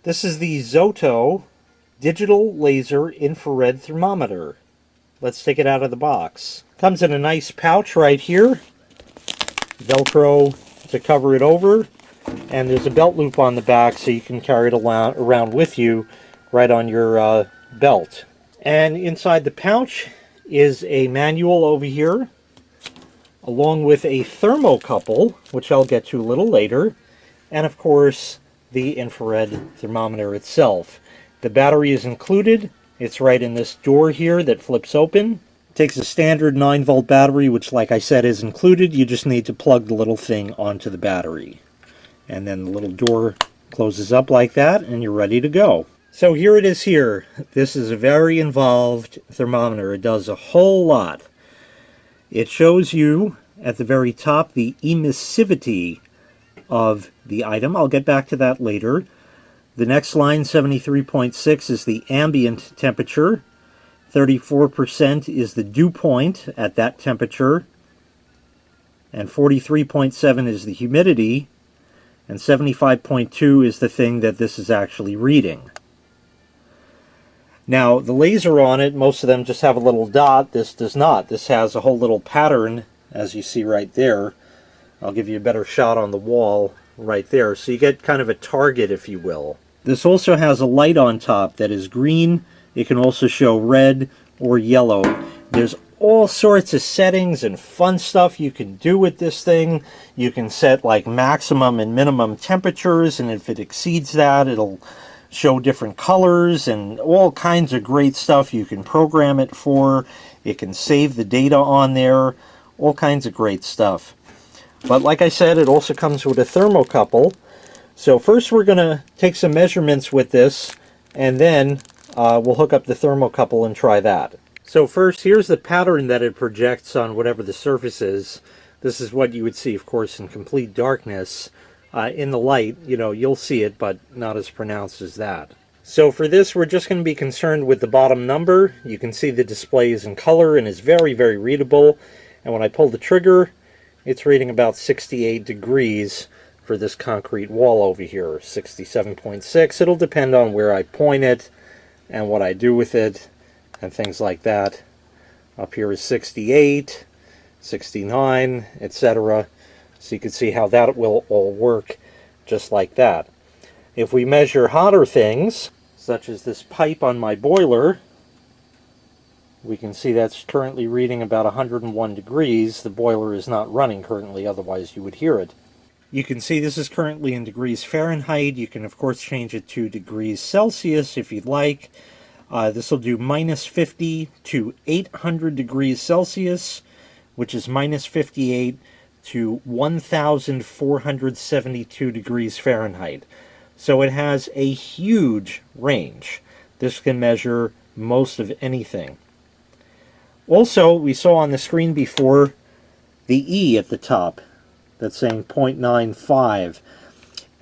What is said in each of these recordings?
This is the ZOTO digital laser infrared thermometer. Let's take it out of the box. Comes in a nice pouch right here. Velcro to cover it over. And there's a belt loop on the back so you can carry it around with you right on your belt. And inside the pouch is a manual over here, along with a thermocouple, which I'll get to a little later, and of course the infrared thermometer itself. The battery is included. It's right in this door here that flips open. It takes a standard 9-volt battery, which, like I said, is included. You just need to plug the little thing onto the battery. And then the little door closes up like that, and you're ready to go. So here it is here. This is a very involved thermometer. It does a whole lot. It shows you at the very top the emissivity of the item. I'll get back to that later. The next line, 73.6, is the ambient temperature. 34% is the dew point at that temperature. And 43.7 is the humidity. And 75.2 is the thing that this is actually reading. Now, the laser on it, most of them just have a little dot. This does not. This has a whole little pattern, as you see right there. I'll give you a better shot on the wall right there. So you get kind of a target, if you will. This also has a light on top that is green. It can also show red or yellow. There's all sorts of settings and fun stuff you can do with this thing. You can set like maximum and minimum temperatures, and if it exceeds that, it'll show different colors and all kinds of great stuff you can program it for. It can save the data on there, all kinds of great stuff. But like I said, it also comes with a thermocouple. So first we're going to take some measurements with this, and then we'll hook up the thermocouple and try that. So first, here's the pattern that it projects on whatever the surface is. This is what you would see, of course, in complete darkness. In the light, you'll see it, but not as pronounced as that. So for this, we're just going to be concerned with the bottom number. You can see the display is in color and is very, very readable. And when I pull the trigger, it's reading about 68 degrees for this concrete wall over here. 67.6. It'll depend on where I point it and what I do with it and things like that. Up here is 68, 69, etc. So you can see how that will all work just like that. If we measure hotter things, such as this pipe on my boiler, we can see that's currently reading about 101 degrees. The boiler is not running currently, otherwise you would hear it. You can see this is currently in degrees Fahrenheit. You can, of course, change it to degrees Celsius if you'd like. This will do minus 50 to 800 degrees Celsius, which is minus 58 to 1,472 degrees Fahrenheit. So it has a huge range. This can measure most of anything. Also, we saw on the screen before the E at the top. That's saying 0.95.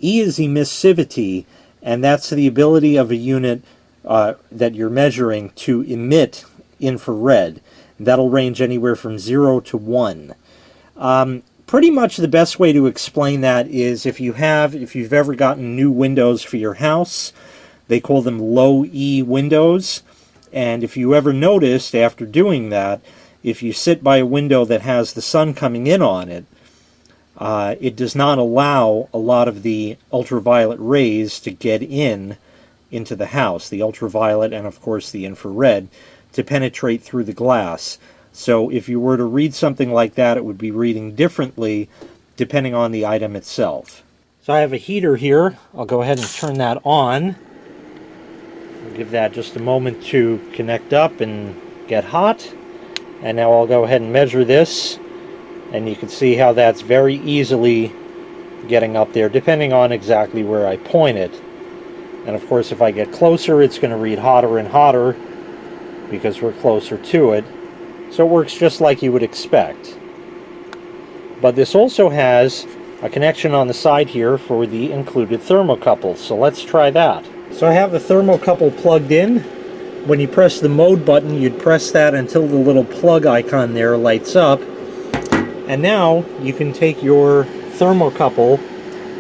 E is emissivity, and that's the ability of a unit that you're measuring to emit infrared. That'll range anywhere from 0 to 1. Pretty much the best way to explain that is if you've ever gotten new windows for your house, they call them low E windows. And if you ever noticed after doing that, if you sit by a window that has the sun coming in on it, it does not allow a lot of the ultraviolet rays to get into the house, the ultraviolet and of course the infrared, to penetrate through the glass. So if you were to read something like that, it would be reading differently depending on the item itself. So I have a heater here. I'll go ahead and turn that on. I'll give that just a moment to connect up and get hot. And now I'll go ahead and measure this. And you can see how that's very easily getting up there, depending on exactly where I point it. And of course, if I get closer, it's going to read hotter and hotter because we're closer to it. So it works just like you would expect. But this also has a connection on the side here for the included thermocouple. So let's try that. So I have the thermocouple plugged in. When you press the mode button, you'd press that until the little plug icon there lights up. And now you can take your thermocouple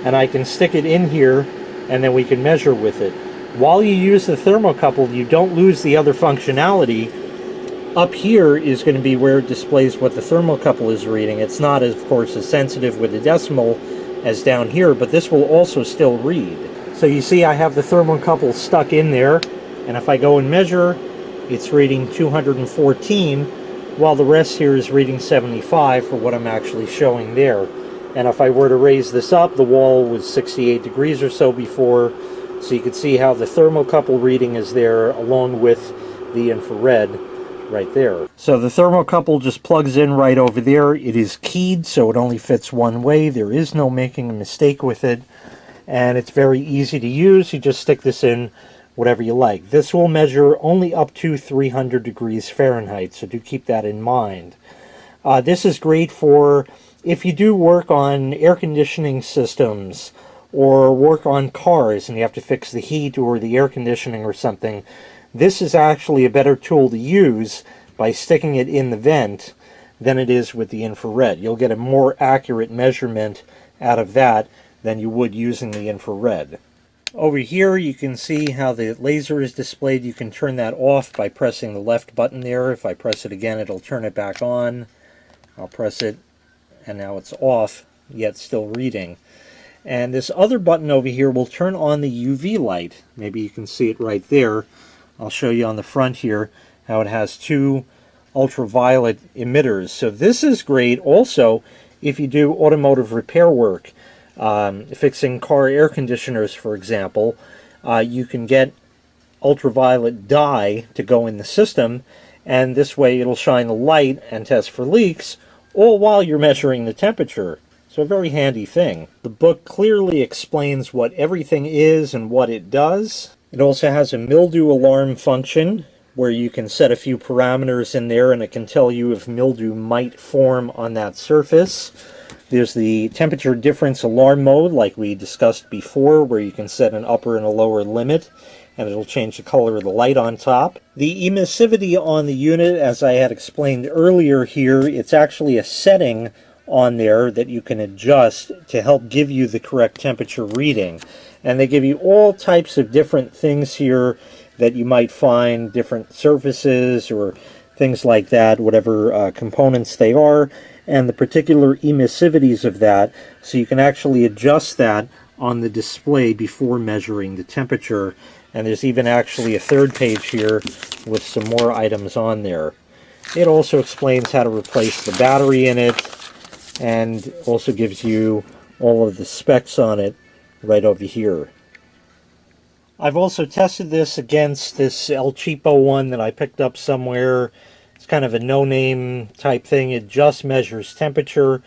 and I can stick it in here and then we can measure with it. While you use the thermocouple, you don't lose the other functionality. Up here is going to be where it displays what the thermocouple is reading. It's not, of course, as sensitive with the decimal as down here, but this will also still read. So you see I have the thermocouple stuck in there, and if I go and measure, it's reading 214, while the rest here is reading 75 for what I'm actually showing there. And if I were to raise this up, the wall was 68 degrees or so before, so you can see how the thermocouple reading is there along with the infrared right there. So the thermocouple just plugs in right over there. It is keyed, so it only fits one way. There is no making a mistake with it, and it's very easy to use. You just stick this in whatever you like. This will measure only up to 300 degrees Fahrenheit, so do keep that in mind. This is great for if you do work on air conditioning systems or work on cars and you have to fix the heat or the air conditioning or something. This is actually a better tool to use by sticking it in the vent than it is with the infrared. You'll get a more accurate measurement out of that than you would using the infrared. Over here you can see how the laser is displayed. You can turn that off by pressing the left button there. If I press it again, it'll turn it back on. I'll press it and now it's off, yet still reading. And this other button over here will turn on the UV light. Maybe you can see it right there. I'll show you on the front here how it has two ultraviolet emitters. So this is great also if you do automotive repair work, fixing car air conditioners, for example. You can get ultraviolet dye to go in the system, and this way it'll shine a light and test for leaks, all while you're measuring the temperature. So a very handy thing. The book clearly explains what everything is and what it does. It also has a mildew alarm function where you can set a few parameters in there and it can tell you if mildew might form on that surface. There's the temperature difference alarm mode like we discussed before, where you can set an upper and a lower limit and it'll change the color of the light on top. The emissivity on the unit, as I had explained earlier here, it's actually a setting on there that you can adjust to help give you the correct temperature reading. And they give you all types of different things here that you might find, different surfaces or things like that, whatever components they are, and the particular emissivities of that, so you can actually adjust that on the display before measuring the temperature. And there's even actually a third page here with some more items on there. It also explains how to replace the battery in it, and also gives you all of the specs on it right over here. I've also tested this against this El Cheapo one that I picked up somewhere. It's kind of a no-name type thing. It just measures temperature,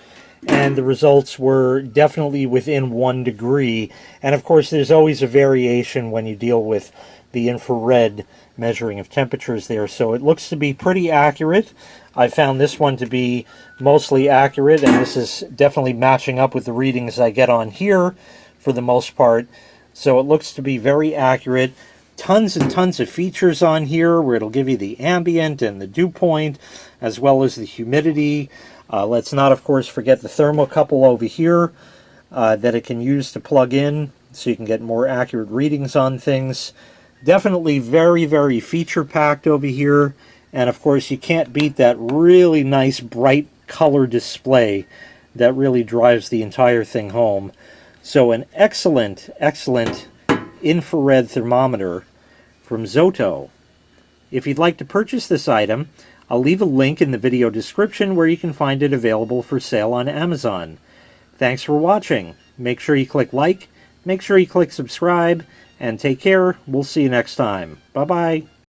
and the results were definitely within 1 degree. And of course there's always a variation when you deal with the infrared measuring of temperatures there, so it looks to be pretty accurate. I found this one to be mostly accurate, and this is definitely matching up with the readings I get on here for the most part. So it looks to be very accurate. Tons and tons of features on here where it'll give you the ambient and the dew point, as well as the humidity. Let's not, of course, forget the thermocouple over here that it can use to plug in so you can get more accurate readings on things. Definitely very, very feature-packed over here. And, of course, you can't beat that really nice, bright color display that really drives the entire thing home. So an excellent, excellent infrared thermometer from ZOTO. If you'd like to purchase this item, I'll leave a link in the video description where you can find it available for sale on Amazon. Thanks for watching. Make sure you click like, make sure you click subscribe, and take care. We'll see you next time. Bye-bye.